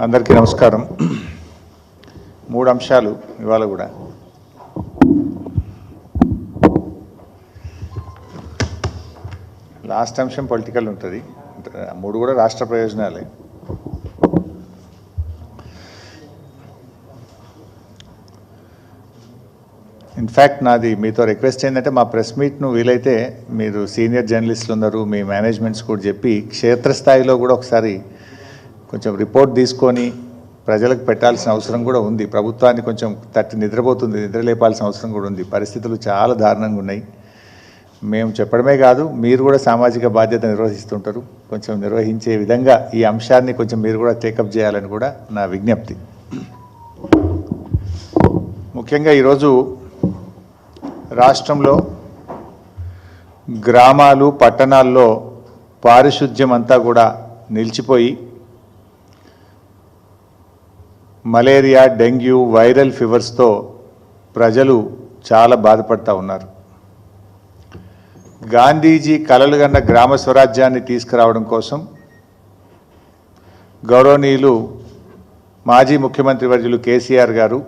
అందరికీ నమస్కారం. 3 అంశాలు ఇవాళ కూడా. లాస్ట్ అంశం పొలిటికల్ ఉంటుంది, 3 కూడా రాష్ట్ర ప్రయోజనాలే. ఇన్ఫ్యాక్ట్ నాది మీతో రిక్వెస్ట్ ఏంటంటే మా ప్రెస్ మీట్ను వీలైతే మీరు సీనియర్ జర్నలిస్టులు ఉన్నారు, మీ మేనేజ్మెంట్స్ కూడా చెప్పి క్షేత్రస్థాయిలో కూడా ఒకసారి కొంచెం రిపోర్ట్ తీసుకొని ప్రజలకు పెట్టాల్సిన అవసరం కూడా ఉంది. ప్రభుత్వాన్ని కొంచెం నిద్రపోతుంది, నిద్రలేపాల్సిన అవసరం కూడా ఉంది. పరిస్థితులు చాలా దారుణంగా ఉన్నాయి. మేము చెప్పడమే కాదు, మీరు కూడా సామాజిక బాధ్యత నిర్వహిస్తుంటారు. కొంచెం నిర్వహించే విధంగా ఈ అంశాన్ని కొంచెం మీరు కూడా టేకప్ చేయాలని కూడా నా విజ్ఞప్తి. ముఖ్యంగా ఈరోజు రాష్ట్రంలో గ్రామాలు పట్టణాల్లో పారిశుద్ధ్యం అంతా కూడా నిలిచిపోయి మలేరియా, డెంగ్యూ, వైరల్ ఫీవర్స్తో ప్రజలు చాలా బాధపడుతూ ఉన్నారు. గాంధీజీ కలలు కన్న గ్రామ స్వరాజ్యాన్ని తీసుకురావడం కోసం గౌరవనీయులు మాజీ ముఖ్యమంత్రి వర్యులు కేసీఆర్ గారు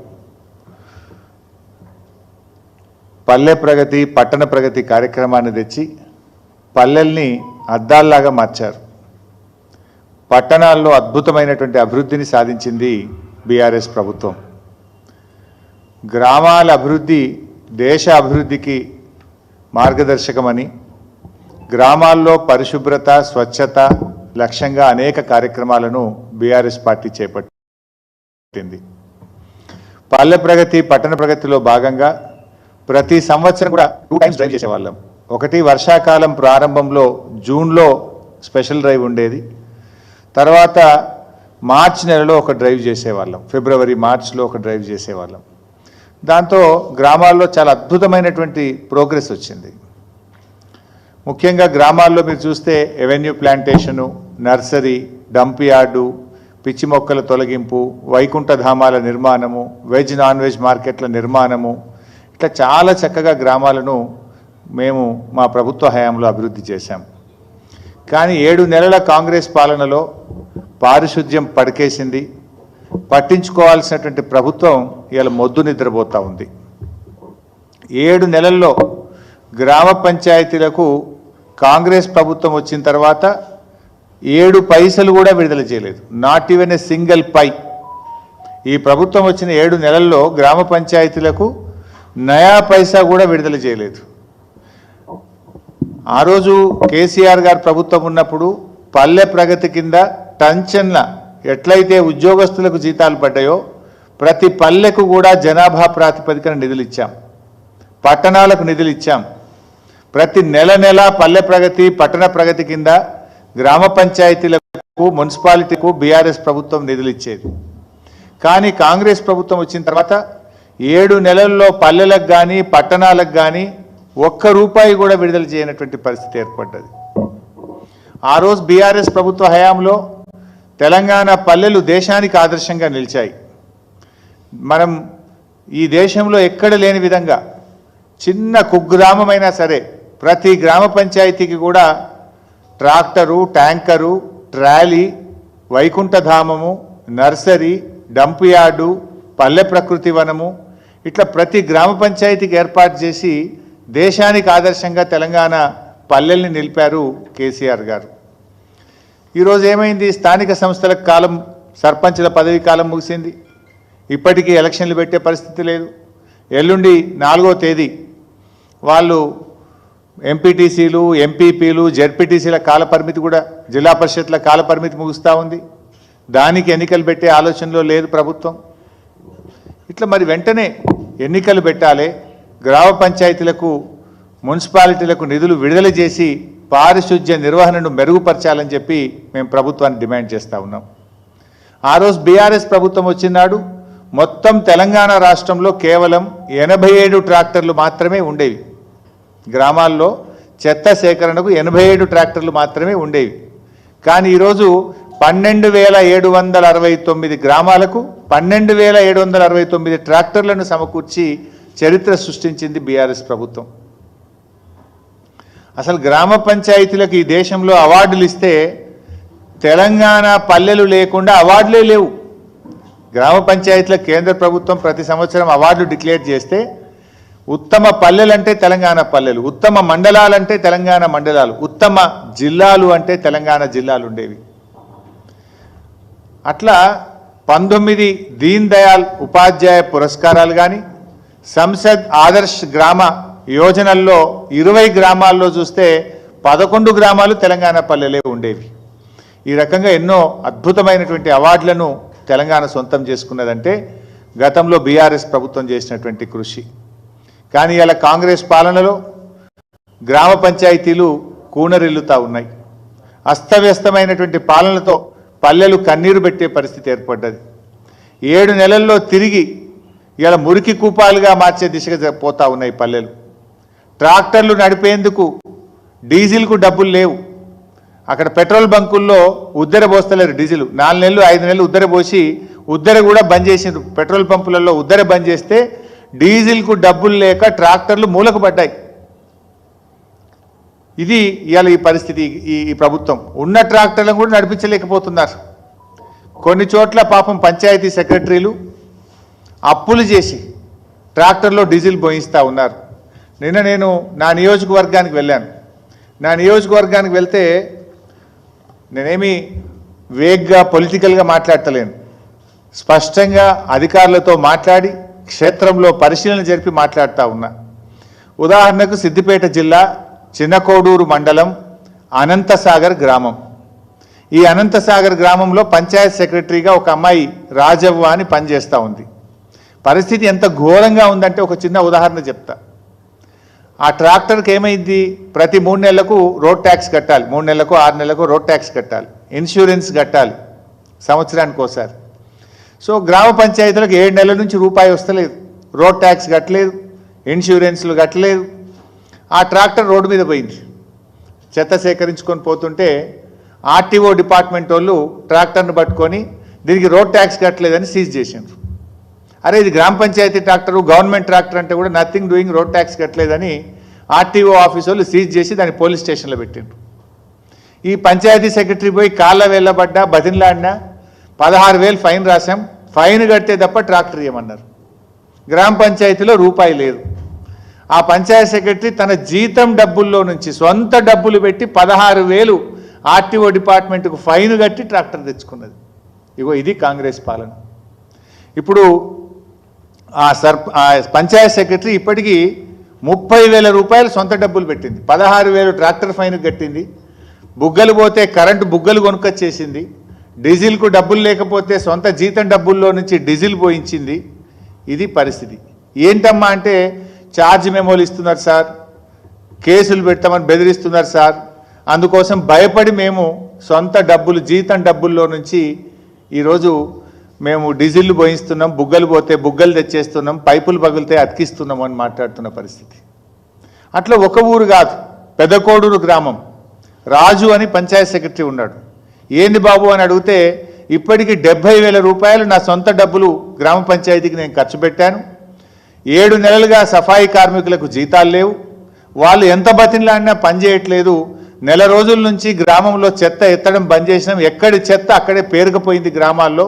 పల్లె ప్రగతి, పట్టణ ప్రగతి కార్యక్రమాన్ని తెచ్చి పల్లెల్ని అద్దాల్లాగా మార్చారు. పట్టణాల్లో అద్భుతమైనటువంటి అభివృద్ధిని సాధించింది బీఆర్ఎస్ ప్రభుత్వం. గ్రామాల అభివృద్ధి దేశ అభివృద్ధికి మార్గదర్శకమని గ్రామాల్లో పరిశుభ్రత, స్వచ్ఛత లక్ష్యంగా అనేక కార్యక్రమాలను బీఆర్ఎస్ పార్టీ చేపట్టింది. పల్లె ప్రగతి, పట్టణ ప్రగతిలో భాగంగా ప్రతి సంవత్సరం కూడా 2 టైమ్స్ డ్రైవ్ చేసేవాళ్ళం. ఒకటి వర్షాకాలం ప్రారంభంలో జూన్లో స్పెషల్ డ్రైవ్ ఉండేది, తర్వాత మార్చి నెలలో ఒక డ్రైవ్ చేసేవాళ్ళం, ఫిబ్రవరి మార్చిలో ఒక డ్రైవ్ చేసేవాళ్ళం. దాంతో గ్రామాల్లో చాలా అద్భుతమైనటువంటి ప్రోగ్రెస్ వచ్చింది. ముఖ్యంగా గ్రామాల్లో మీరు చూస్తే avenue plantation, nursery, dump yard, పిచ్చి మొక్కల తొలగింపు, వైకుంఠ ధామాల నిర్మాణము, వెజ్ నాన్ వెజ్ మార్కెట్ల నిర్మాణము, ఇట్లా చాలా చక్కగా గ్రామాలను మేము మా ప్రభుత్వ హయాంలో అభివృద్ధి చేశాం. కానీ 7 నెలల కాంగ్రెస్ పాలనలో పారిశుద్ధ్యం పడకేసింది. పట్టించుకోవాల్సినటువంటి ప్రభుత్వం ఇవాళ మొద్దు నిద్రపోతూ ఉంది. 7 నెలల్లో గ్రామ పంచాయతీలకు కాంగ్రెస్ ప్రభుత్వం వచ్చిన తర్వాత 7 పైసలు కూడా విడుదల చేయలేదు. నాట్ ఈవెన్ ఏ సింగిల్ పై. ఈ ప్రభుత్వం వచ్చిన 7 నెలల్లో గ్రామ పంచాయతీలకు నయా పైసా కూడా విడుదల చేయలేదు. ఆ రోజు కేసీఆర్ గారు ప్రభుత్వం ఉన్నప్పుడు పల్లె ప్రగతి కింద టంచన్ల ఎట్లయితే ఉద్యోగస్తులకు జీతాలు పడ్డాయో ప్రతి పల్లెకు కూడా జనాభా ప్రాతిపదికన నిధులు ఇచ్చాం, పట్టణాలకు నిధులు ఇచ్చాం. ప్రతి నెల పల్లె ప్రగతి, పట్టణ ప్రగతి కింద గ్రామ పంచాయతీలకు, మున్సిపాలిటీకు బీఆర్ఎస్ ప్రభుత్వం నిధులు ఇచ్చేది. కానీ కాంగ్రెస్ ప్రభుత్వం వచ్చిన తర్వాత 7 నెలల్లో పల్లెలకు కానీ పట్టణాలకు కానీ ₹1 కూడా విడుదల చేయనటువంటి పరిస్థితి ఏర్పడ్డది. ఆ రోజు బీఆర్ఎస్ ప్రభుత్వ హయాంలో తెలంగాణ పల్లెలు దేశానికి ఆదర్శంగా నిలిచాయి. మనం ఈ దేశంలో ఎక్కడ లేని విధంగా చిన్న కుగ్రామమైనా సరే ప్రతి గ్రామ పంచాయతీకి కూడా ట్రాక్టరు, ట్యాంకరు, ట్రాలీ, వైకుంఠధామము, నర్సరీ, డంప్ యార్డు, పల్లె ప్రకృతి వనము, ఇట్లా ప్రతి గ్రామ పంచాయతీకి ఏర్పాటు చేసి దేశానికి ఆదర్శంగా తెలంగాణ పల్లెల్ని నిలిపారు కేసీఆర్ గారు. ఈరోజు ఏమైంది? స్థానిక సంస్థల కాలం, సర్పంచుల పదవి కాలం ముగిసింది. ఇప్పటికీ ఎలక్షన్లు పెట్టే పరిస్థితి లేదు. ఎల్లుండి 4వ తేదీ వాళ్ళు ఎంపీటీసీలు, ఎంపీపీలు, జెడ్పీటీసీల కాలపరిమితి కూడా, జిల్లా పరిషత్ల కాలపరిమితి ముగుస్తూ ఉంది. దానికి ఎన్నికలు పెట్టే ఆలోచనలో లేదు ప్రభుత్వం. ఇట్లా మరి వెంటనే ఎన్నికలు పెట్టాలి, గ్రామ పంచాయతీలకు, మున్సిపాలిటీలకు నిధులు విడుదల చేసి పారిశుద్ధ్య నిర్వహణను మెరుగుపరచాలని చెప్పి మేము ప్రభుత్వాన్ని డిమాండ్ చేస్తూ ఉన్నాం. ఆ రోజు బీఆర్ఎస్ ప్రభుత్వం వచ్చినాడు మొత్తం తెలంగాణ రాష్ట్రంలో కేవలం 87 ట్రాక్టర్లు మాత్రమే ఉండేవి. గ్రామాల్లో చెత్త సేకరణకు 87 ట్రాక్టర్లు మాత్రమే ఉండేవి. కానీ ఈరోజు 12,769 గ్రామాలకు 12,769 ట్రాక్టర్లను సమకూర్చి చరిత్ర సృష్టించింది బీఆర్ఎస్ ప్రభుత్వం. అసలు గ్రామ పంచాయతీలకు ఈ దేశంలో అవార్డులు ఇస్తే తెలంగాణ పల్లెలు లేకుండా అవార్డులే లేవు. గ్రామ పంచాయతీల కేంద్ర ప్రభుత్వం ప్రతి సంవత్సరం అవార్డులు డిక్లేర్ చేస్తే ఉత్తమ పల్లెలంటే తెలంగాణ పల్లెలు, ఉత్తమ మండలాలంటే తెలంగాణ మండలాలు, ఉత్తమ జిల్లాలు అంటే తెలంగాణ జిల్లాలు ఉండేవి. అట్లా 19 దీన్ దయాల్ ఉపాధ్యాయ పురస్కారాలు కానీ, సంసద్ ఆదర్శ్ గ్రామ యోజనల్లో 20 గ్రామాల్లో చూస్తే 11 గ్రామాలు తెలంగాణ పల్లెలే ఉండేవి. ఈ రకంగా ఎన్నో అద్భుతమైనటువంటి అవార్డులను తెలంగాణ సొంతం చేసుకున్నదంటే గతంలో బీఆర్ఎస్ ప్రభుత్వం చేసినటువంటి కృషి. కానీ ఇలా కాంగ్రెస్ పాలనలో గ్రామ పంచాయతీలు కూనరిల్లుతా ఉన్నాయి. అస్తవ్యస్తమైనటువంటి పాలనతో పల్లెలు కన్నీరు పెట్టే పరిస్థితి ఏర్పడ్డది. 7 నెలల్లో తిరిగి ఇలా మురికి కూపాలుగా మార్చే దిశగా పోతా ఉన్నాయి పల్లెలు. ట్రాక్టర్లు నడిపేందుకు డీజిల్కు డబ్బులు లేవు. అక్కడ పెట్రోల్ బంకుల్లో ఉద్దెర పోస్తలేరు డీజిల్. 4 నెలలు 5 నెలలు ఉద్దెర పోసి ఉద్దెర కూడా బంద్ చేసిండ్రు. పెట్రోల్ పంపులలో ఉద్దెర బంద్ చేస్తే డీజిల్కు డబ్బులు లేక ట్రాక్టర్లు మూలకు పడ్డాయి. ఇది ఇవాళ ఈ పరిస్థితి. ఈ ప్రభుత్వం ఉన్న ట్రాక్టర్లను కూడా నడిపించలేకపోతున్నారు. కొన్ని చోట్ల పాపం పంచాయతీ సెక్రటరీలు అప్పులు చేసి ట్రాక్టర్లో డీజిల్ పోయిస్తూ ఉన్నారు. నిన్న నేను నా నియోజకవర్గానికి వెళ్ళాను. నా నియోజకవర్గానికి వెళ్తే నేనేమి వేగ్గా పొలిటికల్గా మాట్లాడతలేను. స్పష్టంగా అధికారులతో మాట్లాడి క్షేత్రంలో పరిశీలన జరిపి మాట్లాడుతూ ఉన్నా. ఉదాహరణకు సిద్దిపేట జిల్లా చిన్నకోడూరు మండలం అనంతసాగర్ గ్రామం. ఈ అనంతసాగర్ గ్రామంలో పంచాయత్ సెక్రటరీగా ఒక అమ్మాయి రాజవ్వ అని పనిచేస్తూ ఉంది. పరిస్థితి ఎంత ఘోరంగా ఉందంటే ఒక చిన్న ఉదాహరణ చెప్తా. ఆ ట్రాక్టర్కి ఏమైంది, ప్రతి 3 నెలలకు రోడ్ ట్యాక్స్ కట్టాలి, 3 నెలలకు 6 నెలలకు రోడ్ ట్యాక్స్ కట్టాలి, ఇన్సూరెన్స్ కట్టాలి సంవత్సరానికి ఒకసారి. సో గ్రామ పంచాయతీలకు 7 నెలల నుంచి రూపాయి వస్తలేదు, రోడ్ ట్యాక్స్ కట్టలేదు, ఇన్సూరెన్స్లు కట్టలేదు. ఆ ట్రాక్టర్ రోడ్డు మీద పోయింది. చెత్త సేకరించుకొని పోతుంటే ఆర్టీఓ డిపార్ట్మెంట్ వాళ్ళు ట్రాక్టర్ను పట్టుకొని దీనికి రోడ్ ట్యాక్స్ కట్టలేదని సీజ్ చేసిండ్రు. అరే ఇది గ్రామ పంచాయతీ ట్రాక్టరు, గవర్నమెంట్ ట్రాక్టర్ అంటే కూడా నథింగ్ డూయింగ్, రోడ్ ట్యాక్స్ కట్టలేదని ఆర్టీఓ ఆఫీస్ వాళ్ళు సీజ్ చేసి దాన్ని పోలీస్ స్టేషన్లో పెట్టిండ్రు. ఈ పంచాయతీ సెక్రటరీ పోయి కాళ్ళ వెళ్ళబడ్డా బతిన్లాడినా 16,000 ఫైన్ రాశాం, ఫైన్ కడితే తప్ప ట్రాక్టర్ ఇవ్వమన్నారు. గ్రామ పంచాయతీలో రూపాయి లేదు. ఆ పంచాయతీ సెక్రటరీ తన జీతం డబ్బుల్లో నుంచి సొంత డబ్బులు పెట్టి 16,000 ఆర్టీఓ డిపార్ట్మెంట్కు ఫైన్ కట్టి ట్రాక్టర్ తెచ్చుకున్నది. ఇగో ఇది కాంగ్రెస్ పాలన. ఇప్పుడు ఆ పంచాయతీ సెక్రటరీ ఇప్పటికీ 30,000 రూపాయలు సొంత డబ్బులు పెట్టింది, 16,000 ట్రాక్టర్ ఫైన్ కట్టింది, బుగ్గలు పోతే కరెంటు బుగ్గలు కొనుక్కొచ్చేసింది, డీజిల్కు డబ్బులు లేకపోతే సొంత జీతం డబ్బుల్లో నుంచి డీజిల్ పోయించింది. ఇది పరిస్థితి. ఏంటమ్మా అంటే ఛార్జ్ మెమోలు ఇస్తున్నారు సార్, కేసులు పెడతామని బెదిరిస్తున్నారు సార్, అందుకోసం భయపడి మేము సొంత డబ్బులు జీతం డబ్బుల్లో నుంచి ఈరోజు మేము డీజిల్ పోయిస్తున్నాం, బుగ్గలు పోతే బుగ్గలు తెచ్చేస్తున్నాం, పైపులు పగిలితే అతికిస్తున్నాం అని మాట్లాడుతున్న పరిస్థితి. అట్లా ఒక ఊరు కాదు, పెదకోడూరు గ్రామం రాజు అని పంచాయత్ సెక్రటరీ ఉన్నాడు. ఏంది బాబు అని అడిగితే ఇప్పటికీ 70,000 రూపాయలు నా సొంత డబ్బులు గ్రామ పంచాయతీకి నేను ఖర్చు పెట్టాను, 7 నెలలుగా సఫాయి కార్మికులకు జీతాలు లేవు, వాళ్ళు ఎంత బతిన్లాడినా పని చేయట్లేదు, నెల రోజుల నుంచి గ్రామంలో చెత్త ఎత్తడం బంద్ చేసినాం, ఎక్కడి చెత్త అక్కడే పేరుకుపోయింది గ్రామాల్లో,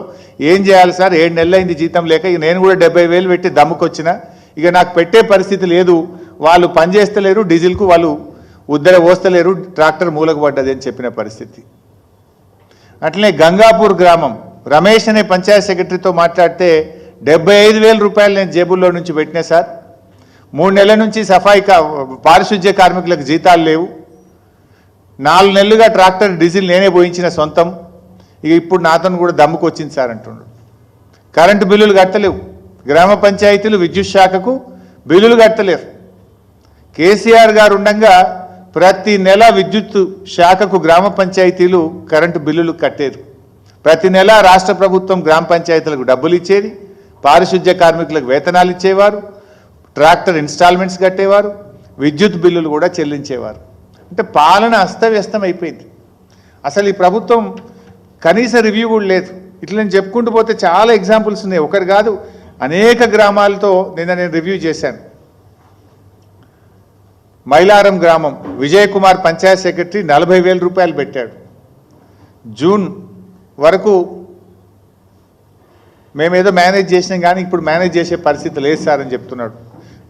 ఏం చేయాలి సార్, 7 నెలలైంది జీతం లేక, ఇక నేను కూడా 70,000 పెట్టి దమ్ముకొచ్చిన, ఇక నాకు పెట్టే పరిస్థితి లేదు, వాళ్ళు పని చేస్తలేరు, డీజిల్కు వాళ్ళు ఉద్దర పోస్తలేరు, ట్రాక్టర్ మూలకు పడ్డది అని చెప్పిన పరిస్థితి. అట్లనే గంగాపూర్ గ్రామం రమేష్ అనే పంచాయత్ సెక్రటరీతో మాట్లాడితే 75,000 రూపాయలు నేను జేబుల్లో నుంచి పెట్టినా సార్, 3 నెలల నుంచి సఫాయి పారిశుద్ధ్య కార్మికులకు జీతాలు లేవు, 4 నెలలుగా ట్రాక్టర్ డీజిల్ నేనే పోయించిన సొంతం, ఇక ఇప్పుడు నాతో కూడా దమ్ముకు వచ్చింది సార్ అంటున్నాడు. కరెంటు బిల్లులు కట్టలేవు, గ్రామ పంచాయతీలు విద్యుత్ శాఖకు బిల్లులు కట్టలేరు. కేసీఆర్ గారు ఉండగా ప్రతి నెల విద్యుత్ శాఖకు గ్రామ పంచాయతీలు కరెంటు బిల్లులు కట్టేది. ప్రతి నెల రాష్ట్ర ప్రభుత్వం గ్రామ పంచాయతీలకు డబ్బులు ఇచ్చేది, పారిశుద్ధ్య కార్మికులకు వేతనాలు ఇచ్చేవారు, ట్రాక్టర్ ఇన్స్టాల్మెంట్స్ కట్టేవారు, విద్యుత్ బిల్లులు కూడా చెల్లించేవారు. అంటే పాలన అస్తవ్యస్తం అయిపోయింది. అసలు ఈ ప్రభుత్వం కనీస రివ్యూ కూడా లేదు. ఇట్లా నేను చెప్పుకుంటూ పోతే చాలా ఎగ్జాంపుల్స్ ఉన్నాయి, ఒకరు కాదు అనేక గ్రామాలతో నిన్న నేను రివ్యూ చేశాను. మైలారం గ్రామం విజయ్ కుమార్ పంచాయత్ సెక్రటరీ 40,000 రూపాయలు పెట్టాడు. జూన్ వరకు మేమేదో మేనేజ్ చేసినాం కానీ ఇప్పుడు మేనేజ్ చేసే పరిస్థితి లేదు సార్ అని చెప్తున్నాడు.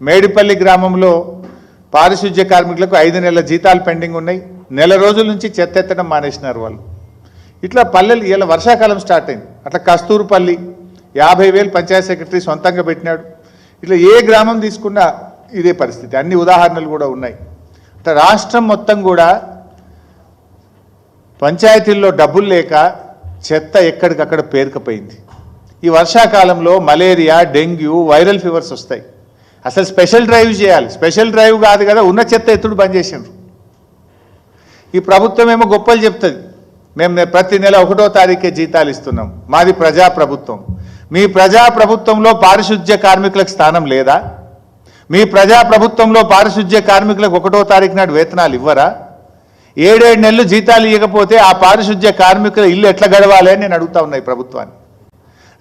మేడిపల్లి గ్రామంలో పారిశుధ్య కార్మికులకు 5 నెలల జీతాలు పెండింగ్ ఉన్నాయి. నెల రోజుల నుంచి చెత్త ఎత్తడం మానేసినారు వాళ్ళు. ఇట్లా పల్లెలు ఇలా వర్షాకాలం స్టార్ట్ అయింది. అట్లా కస్తూరుపల్లి 50,000 పంచాయత్ సెక్రటరీ సొంతంగా పెట్టినాడు. ఇట్లా ఏ గ్రామం తీసుకున్నా ఇదే పరిస్థితి. అన్ని ఉదాహరణలు కూడా ఉన్నాయి. అట్లా రాష్ట్రం మొత్తం కూడా పంచాయతీల్లో డబ్బులు లేక చెత్త ఎక్కడికక్కడ పేరుకుపోయింది. ఈ వర్షాకాలంలో మలేరియా, డెంగ్యూ, వైరల్ ఫీవర్స్ వస్తాయి. అసలు స్పెషల్ డ్రైవ్ చేయాలి. స్పెషల్ డ్రైవ్ కాదు కదా, ఉన్న చెత్త ఎత్తుడు బంద్ చేసిండ్రు. ఈ ప్రభుత్వం ఏమో గొప్పలు చెప్తుంది, మేము ప్రతి నెల 1వ తారీఖే జీతాలు ఇస్తున్నాం, మాది ప్రజాప్రభుత్వం. మీ ప్రజాప్రభుత్వంలో పారిశుధ్య కార్మికులకు స్థానం లేదా? మీ ప్రజాప్రభుత్వంలో పారిశుధ్య కార్మికులకు 1వ తారీఖు నాడు వేతనాలు ఇవ్వరా? 7 నెలలు జీతాలు ఇవ్వకపోతే ఆ పారిశుధ్య కార్మికుల ఇల్లు ఎట్లా గడవాలి అని నేను అడుగుతా ఉన్నా ఈ ప్రభుత్వాన్ని.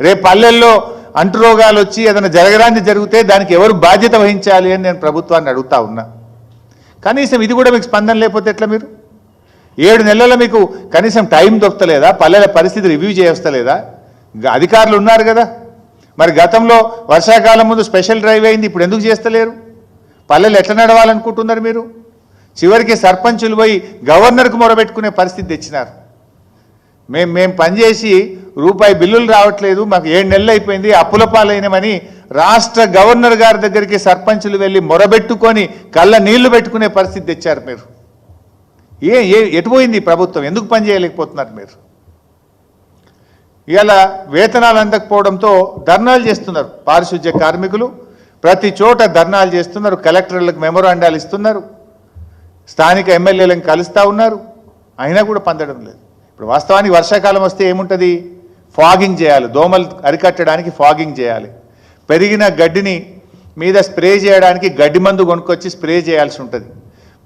రేపు పల్లెల్లో అంటురోగాలు వచ్చి ఏదైనా జరగరాంది జరిగితే దానికి ఎవరు బాధ్యత వహించాలి అని నేను ప్రభుత్వాన్ని అడుగుతా ఉన్నా. కనీసం ఇది కూడా మీకు స్పందన లేకపోతే ఎట్లా? మీరు 7 నెలల మీకు కనీసం టైం దొరకలేదా? పల్లెల పరిస్థితి రివ్యూ చేయవస్తలేదా? అధికారులు ఉన్నారు కదా. మరి గతంలో వర్షాకాలం ముందు స్పెషల్ డ్రైవ్ అయింది, ఇప్పుడు ఎందుకు చేస్తలేరు? పల్లెలు ఎట్లా నడవాలనుకుంటున్నారు మీరు? చివరికి సర్పంచులు పోయి గవర్నర్కు మొరబెట్టుకునే పరిస్థితి తెచ్చినారు. మేము పనిచేసి రూపాయి బిల్లులు రావట్లేదు, మాకు 7 నెలలు అయిపోయింది, అప్పుల పాలైనమని రాష్ట్ర గవర్నర్ గారి దగ్గరికి సర్పంచులు వెళ్ళి మొరబెట్టుకొని కళ్ళ నీళ్లు పెట్టుకునే పరిస్థితి తెచ్చారు మీరు. ఎటు పోయింది ప్రభుత్వం? ఎందుకు పని చేయలేకపోతున్నారు మీరు? ఇలా వేతనాలు అందకపోవడంతో ధర్నాలు చేస్తున్నారు పారిశుధ్య కార్మికులు. ప్రతి చోట ధర్నాలు చేస్తున్నారు. కలెక్టర్లకు మెమోరాండాలు ఇస్తున్నారు. స్థానిక ఎమ్మెల్యేలను కలుస్తూ ఉన్నారు. అయినా కూడా పొందడం లేదు. ఇప్పుడు వాస్తవానికి వర్షాకాలం వస్తే ఏముంటుంది? ఫాగింగ్ చేయాలి. దోమలు అరికట్టడానికి ఫాగింగ్ చేయాలి. పెరిగిన గడ్డిని మీద స్ప్రే చేయడానికి గడ్డి మందు కొనుక్కొచ్చి స్ప్రే చేయాల్సి ఉంటుంది.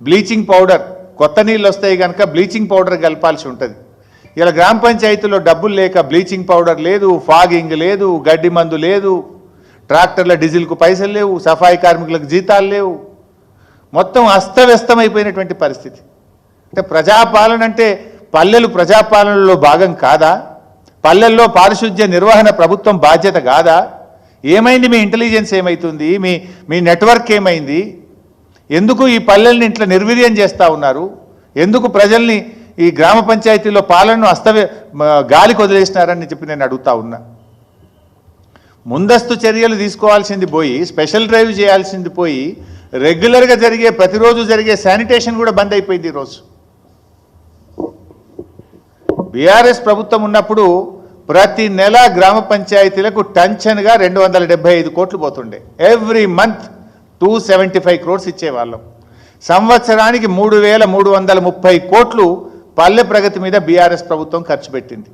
బ్లీచింగ్ పౌడర్, కొత్త నీళ్ళు వస్తాయి కనుక బ్లీచింగ్ పౌడర్ కలపాల్సి ఉంటుంది. ఇలా గ్రామ పంచాయతీలో డబ్బులు లేక బ్లీచింగ్ పౌడర్ లేదు, ఫాగింగ్ లేదు, గడ్డి మందు లేదు, ట్రాక్టర్ల డీజిల్కు పైసలు లేవు, సఫాయి కార్మికులకు జీతాలు లేవు. మొత్తం అస్తవ్యస్తమైపోయినటువంటి పరిస్థితి. అంటే ప్రజాపాలన అంటే పల్లెలు ప్రజాపాలనలో భాగం కాదా? పల్లెల్లో పారిశుధ్య నిర్వహణ ప్రభుత్వం బాధ్యత కాదా? ఏమైంది? మీ ఇంటెలిజెన్స్ ఏమైతుంది? మీ నెట్వర్క్ ఏమైంది? ఎందుకు ఈ పల్లెల్ని ఇట్లా నిర్వీర్యం చేస్తూ ఉన్నారు? ఎందుకు ప్రజల్ని ఈ గ్రామ పంచాయతీలో పాలనను గాలికి వదిలేసినారని చెప్పి నేను అడుగుతా ఉన్నా. ముందస్తు చర్యలు తీసుకోవాల్సింది పోయి, స్పెషల్ డ్రైవ్ చేయాల్సింది పోయి, రెగ్యులర్గా జరిగే ప్రతిరోజు జరిగే శానిటేషన్ కూడా బంద్ అయిపోయింది ఈరోజు. బీఆర్ఎస్ ప్రభుత్వం ఉన్నప్పుడు ప్రతి నెల గ్రామ పంచాయతీలకు టెన్షన్గా 275 కోట్లు పోతుండే. Every month 275 crores ఇచ్చేవాళ్ళం. సంవత్సరానికి 3,330 కోట్లు పల్లె ప్రగతి మీద బీఆర్ఎస్ ప్రభుత్వం ఖర్చు పెట్టింది.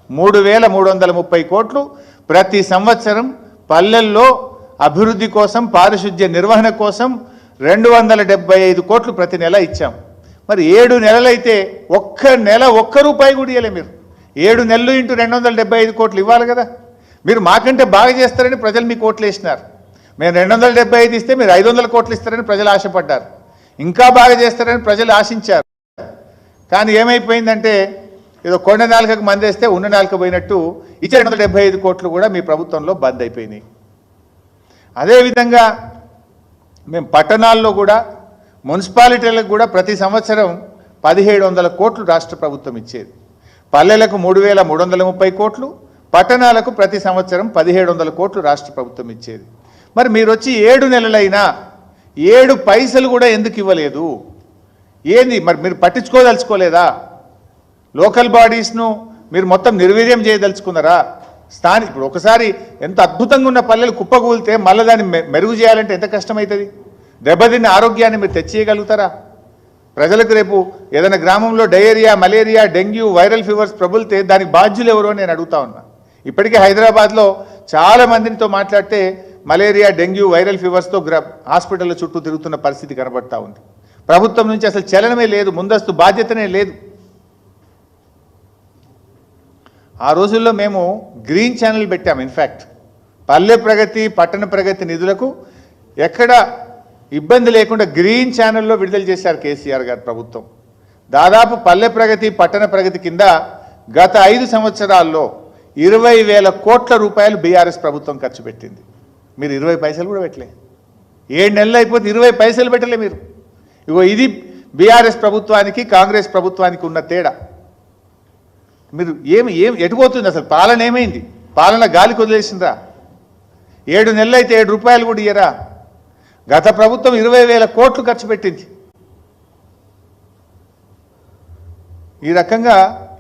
3,330 కోట్లు ప్రతి సంవత్సరం పల్లెల్లో అభివృద్ధి కోసం, పారిశుధ్య నిర్వహణ కోసం 275 కోట్లు ప్రతి నెల ఇచ్చాం. మరి 7 నెలలైతే ఒక్క నెల ఒక్క రూపాయి కూడా ఇవ్వలే మీరు. 7 నెలలు ఇంటూ 275 కోట్లు ఇవ్వాలి కదా. మీరు మాకంటే బాగా చేస్తారని ప్రజలు మీకు ఓట్లు వేసినారు. మేము 275 ఇస్తే మీరు 500 కోట్లు ఇస్తారని ప్రజలు ఆశపడ్డారు. ఇంకా బాగా చేస్తారని ప్రజలు ఆశించారు. కానీ ఏమైపోయిందంటే ఏదో కొండ నాలుకకు మందేస్తే ఉన్న నాలుక పోయినట్టు ఇచ్చే 275 కోట్లు కూడా మీ ప్రభుత్వంలో బంద్ అయిపోయినాయి. అదేవిధంగా మేము పట్టణాల్లో కూడా, మున్సిపాలిటీలకు కూడా ప్రతి సంవత్సరం 1,700 కోట్లు రాష్ట్ర ప్రభుత్వం ఇచ్చేది. పల్లెలకు 3,330 కోట్లు, పట్టణాలకు ప్రతి సంవత్సరం 1,700 కోట్లు రాష్ట్ర ప్రభుత్వం ఇచ్చేది. మరి మీరు వచ్చి 7 నెలలైనా 7 పైసలు కూడా ఎందుకు ఇవ్వలేదు? ఏంది మరి? మీరు పట్టించుకోదలుచుకోలేదా? లోకల్ బాడీస్ను మీరు మొత్తం నిర్వీర్యం చేయదలుచుకున్నారా? ఇప్పుడు ఒకసారి ఎంత అద్భుతంగా ఉన్న పల్లెలు కుప్పకూలితే మళ్ళీ దాన్ని మెరుగు చేయాలంటే ఎంత కష్టమవుతుంది? దెబ్బతిన్న ఆరోగ్యాన్ని మీరు తెచ్చేయగలుగుతారా? ప్రజలకు రేపు ఏదైనా గ్రామంలో diarrhoea, malaria, dengue, viral fevers ప్రబలితే దానికి బాధ్యులు ఎవరో నేను అడుగుతా ఉన్నా. ఇప్పటికే హైదరాబాద్లో చాలా మందితో మాట్లాడితే మలేరియా, డెంగ్యూ, వైరల్ ఫీవర్స్తో హాస్పిటల్ చుట్టూ తిరుగుతున్న పరిస్థితి కనబడతా ఉంది. ప్రభుత్వం నుంచి అసలు చలనమే లేదు, ముందస్తు బాధ్యతనే లేదు. ఆ రోజుల్లో మేము గ్రీన్ ఛానల్ పెట్టాం. ఇన్ఫ్యాక్ట్ పల్లె ప్రగతి, పట్టణ ప్రగతి నిధులకు ఎక్కడ ఇబ్బంది లేకుండా గ్రీన్ ఛానల్లో విడుదల చేశారు కేసీఆర్ గారి ప్రభుత్వం. దాదాపు పల్లె ప్రగతి, పట్టణ ప్రగతి కింద గత 5 సంవత్సరాల్లో 20,000 కోట్ల రూపాయలు బీఆర్ఎస్ ప్రభుత్వం ఖర్చు పెట్టింది. మీరు 20 పైసలు కూడా పెట్టలే. 7 నెలలు అయిపోతే 20 పైసలు పెట్టలే మీరు. ఇగో ఇది బీఆర్ఎస్ ప్రభుత్వానికి కాంగ్రెస్ ప్రభుత్వానికి ఉన్న తేడా. మీరు ఎటుపోతుంది అసలు? పాలన ఏమైంది? పాలన గాలికి వదిలేసిందా? 7 నెలలు అయితే 7 రూపాయలు కూడా ఇయ్యరా? గత ప్రభుత్వం 20,000 కోట్లు ఖర్చు పెట్టింది. ఈ రకంగా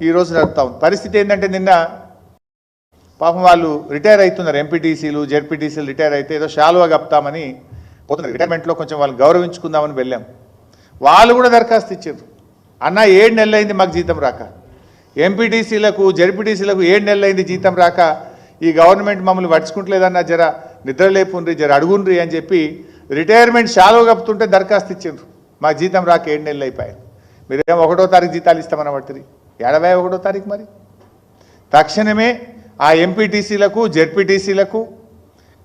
ఈరోజు నడుపుతా ఉంది. పరిస్థితి ఏంటంటే నిన్న పాపం వాళ్ళు రిటైర్ అవుతున్నారు. ఎంపీటీసీలు జెడ్పీటీసీలు రిటైర్ అయితే ఏదో శాలువా కప్తామని పోతున్నారు. రిటైర్మెంట్లో కొంచెం వాళ్ళు గౌరవించుకుందామని వెళ్ళాం. వాళ్ళు కూడా దరఖాస్తు ఇచ్చారు. అన్న 7 నెలలు అయింది మాకు జీతం రాక. ఎంపీటీసీలకు జెడ్పీటీసీలకు 7 నెలలు అయింది జీతం రాక. ఈ గవర్నమెంట్ మమ్మల్ని పట్టించుకుంటలేదన్న జర నిద్రలేపుండ్రి, జర అడుగుండ్రి అని చెప్పి రిటైర్మెంట్ శాలువా కప్పుతుంటే దరఖాస్తు ఇచ్చిండ్రు. మాకు జీతం రాక 7 నెలలు అయిపోయాయి. మీరేమో 1వ తారీఖు జీతాలు ఇస్తామని పడుతుంది. 71వ తారీఖు మరి తక్షణమే ఆ ఎంపీటీసీలకు జెడ్పీటీసీలకు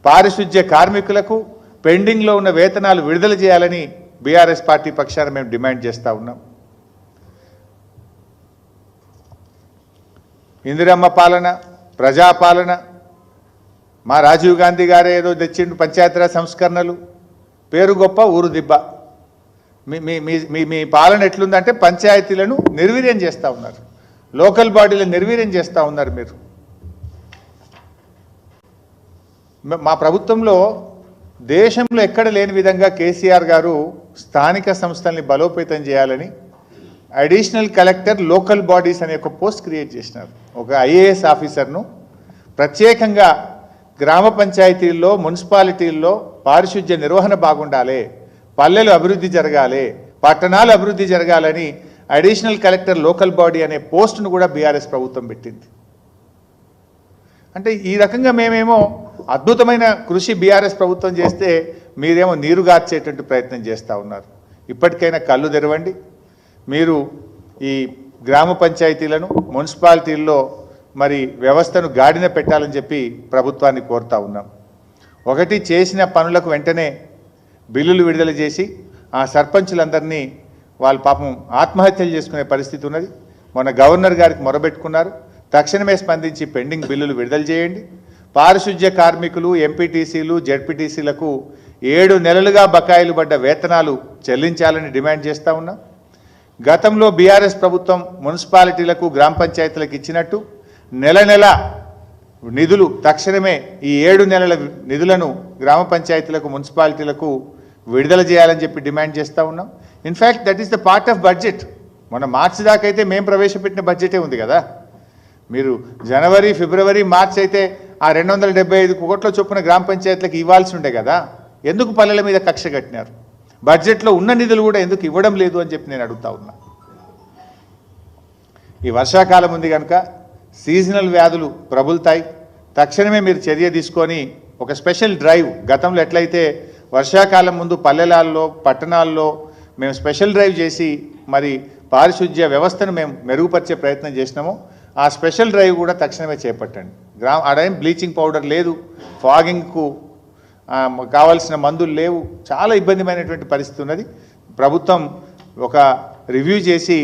పారిశుధ్య కార్మికులకు పెండింగ్లో ఉన్న వేతనాలు విడుదల చేయాలని బీఆర్ఎస్ పార్టీ పక్షాన మేము డిమాండ్ చేస్తూ ఉన్నాం. ఇందిరమ్మ పాలన, ప్రజాపాలన, మా రాజీవ్ గాంధీ గారే ఏదో తెచ్చిండు పంచాయతీరాజ్ సంస్కరణలు, పేరు గొప్ప ఊరు దిబ్బ. మీ పాలన ఎట్లుందంటే పంచాయతీలను నిర్వీర్యం చేస్తూ ఉన్నారు, లోకల్ బాడీలను నిర్వీర్యం చేస్తూ ఉన్నారు మీరు. మా ప్రభుత్వంలో దేశంలో ఎక్కడ లేని విధంగా కేసీఆర్ గారు స్థానిక సంస్థల్ని బలోపేతం చేయాలని అడిషనల్ కలెక్టర్ లోకల్ బాడీస్ అనే ఒక పోస్ట్ క్రియేట్ చేసినారు. ఒక ఐఏఎస్ ఆఫీసర్ను ప్రత్యేకంగా గ్రామ పంచాయతీల్లో మున్సిపాలిటీల్లో పారిశుధ్య నిర్వహణ బాగుండాలి, పల్లెలు అభివృద్ధి జరగాలి, పట్టణాలు అభివృద్ధి జరగాలని అడిషనల్ కలెక్టర్ లోకల్ బాడీ అనే పోస్టును కూడా బీఆర్ఎస్ ప్రభుత్వం పెట్టింది. అంటే ఈ రకంగా మేమేమో అద్భుతమైన కృషి బీఆర్ఎస్ ప్రభుత్వం చేస్తే మీరేమో నీరుగార్చేటువంటి ప్రయత్నం చేస్తూ ఉన్నారు. ఇప్పటికైనా కళ్ళు తెరవండి. మీరు ఈ గ్రామ పంచాయతీలను మున్సిపాలిటీల్లో మరి వ్యవస్థను గాడిన పెట్టాలని చెప్పి ప్రభుత్వాన్ని కోరుతా ఉన్నాం. ఒకటి, చేసిన పనులకు వెంటనే బిల్లులు విడుదల చేసి ఆ సర్పంచులందరినీ వాళ్ళ పాపం ఆత్మహత్యలు చేసుకునే పరిస్థితి ఉన్నది. మొన్న గవర్నర్ గారికి మొరబెట్టుకున్నారు. తక్షణమే స్పందించి పెండింగ్ బిల్లులు విడుదల చేయండి. పారిశుధ్య కార్మికులు, ఎంపీటీసీలు, జెడ్పీటీసీలకు 7 నెలలుగా బకాయిలు పడ్డ వేతనాలు చెల్లించాలని డిమాండ్ చేస్తూ ఉన్నాం. గతంలో బీఆర్ఎస్ ప్రభుత్వం మున్సిపాలిటీలకు గ్రామ పంచాయతీలకు ఇచ్చినట్టు నెల నెల నిధులు తక్షణమే ఈ 7 నెలల నిధులను గ్రామ పంచాయతీలకు మున్సిపాలిటీలకు విడుదల చేయాలని చెప్పి డిమాండ్ చేస్తూ ఉన్నాం. In fact that is the part of budget. మన మార్చి దాకా అయితే మేము ప్రవేశపెట్టిన బడ్జెటే ఉంది కదా. మీరు జనవరి, ఫిబ్రవరి, మార్చి అయితే ఆ 275 కోట్ల చొప్పున గ్రామ పంచాయతీలకు ఇవ్వాల్సి ఉండే కదా. ఎందుకు పల్లెల మీద కక్ష కట్టినారు? బడ్జెట్లో ఉన్న నిధులు కూడా ఎందుకు ఇవ్వడం లేదు అని చెప్పి నేను అడుగుతా ఉన్నా. ఈ వర్షాకాలం ఉంది కనుక సీజనల్ వ్యాధులు ప్రబుల్తాయి. తక్షణమే మీరు చర్య తీసుకొని ఒక స్పెషల్ డ్రైవ్, గతంలో ఎట్లయితే వర్షాకాలం ముందు పల్లెలలో పట్టణాల్లో మేము స్పెషల్ డ్రైవ్ చేసి మరి పారిశుధ్య వ్యవస్థను మేము మెరుగుపరిచే ప్రయత్నం చేసినామో ఆ స్పెషల్ డ్రైవ్ కూడా తక్షణమే చేపట్టండి. ఆడేం బ్లీచింగ్ పౌడర్ లేదు, ఫాగింగ్కు కావాల్సిన మందులు లేవు, చాలా ఇబ్బందిమైనటువంటి పరిస్థితి ఉన్నది. ప్రభుత్వం ఒక రివ్యూ చేసి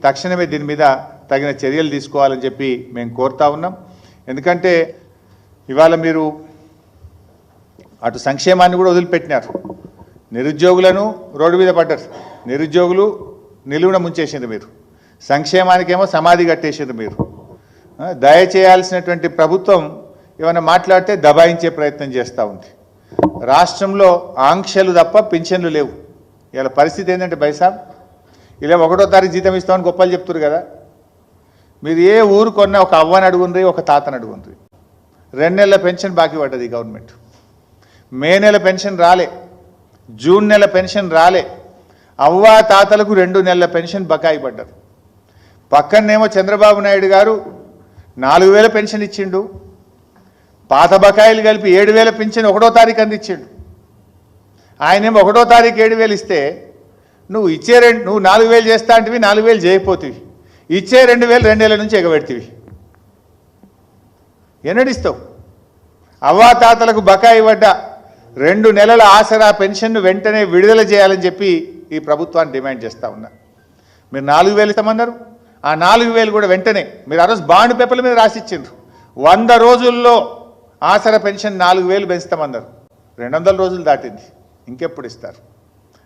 తక్షణమే దీని మీద తగిన చర్యలు తీసుకోవాలని చెప్పి మేము కోరుతా ఉన్నాం. ఎందుకంటే ఇవాళ మీరు అటు సంక్షేమాన్ని కూడా వదిలిపెట్టినారు, నిరుద్యోగులను రోడ్డు మీద పడ్డారు, నిరుద్యోగులు నిలువున ముంచేసిండ్రు మీరు, సంక్షేమానికేమో సమాధి కట్టేసిండ్రు మీరు. దయచేయాల్సినటువంటి ప్రభుత్వం ఏమైనా మాట్లాడితే దబాయించే ప్రయత్నం చేస్తూ ఉంది. రాష్ట్రంలో ఆంక్షలు తప్ప పింఛన్లు లేవు. ఇలా పరిస్థితి ఏంటంటే బైసాబ్, ఇలా 1వ తారీఖు జీతం ఇస్తామని గొప్పలు చెప్తున్నారు కదా. మీరు ఏ ఊరు కొన్నా ఒక అవ్వని అడుగుండ్రి, ఒక తాతని అడుగుండ్రి. 2 నెలల పెన్షన్ బాకీ పడ్డది గవర్నమెంట్. మే నెల పెన్షన్ రాలే, జూన్ నెల పెన్షన్ రాలే. అవ్వ తాతలకు 2 నెలల పెన్షన్ బకాయి పడ్డారు. పక్కనేమో చంద్రబాబు నాయుడు గారు 4,000 పెన్షన్ ఇచ్చిండు, పాత బకాయిలు కలిపి 7,000 పెన్షన్ 1వ తారీఖు అందించిండు. ఆయనేమో 1వ తారీఖు 7,000 ఇస్తే నువ్వు 4,000 చేస్తా అంటివి, 4,000 చేయకపోతివి, ఇచ్చే 2,000 2 నెలల నుంచి ఎగబెడితివి. ఎన్నడిస్తావు? అవ్వాతాతలకు బకాయి పడ్డ 2 నెలల ఆసరా పెన్షన్ను వెంటనే విడుదల చేయాలని చెప్పి ఈ ప్రభుత్వాన్ని డిమాండ్ చేస్తూ ఉన్నా. మీరు 4,000 ఇస్తామన్నారు, ఆ 4,000 కూడా వెంటనే మీరు ఆ రోజు బాండ్ పేపర్ల మీద రాసిచ్చిండ్రు. 100 రోజుల్లో ఆసరా పెన్షన్ 4000 పెంచుతామన్నారు. 200 రోజులు దాటింది, ఇంకెప్పుడు ఇస్తారు?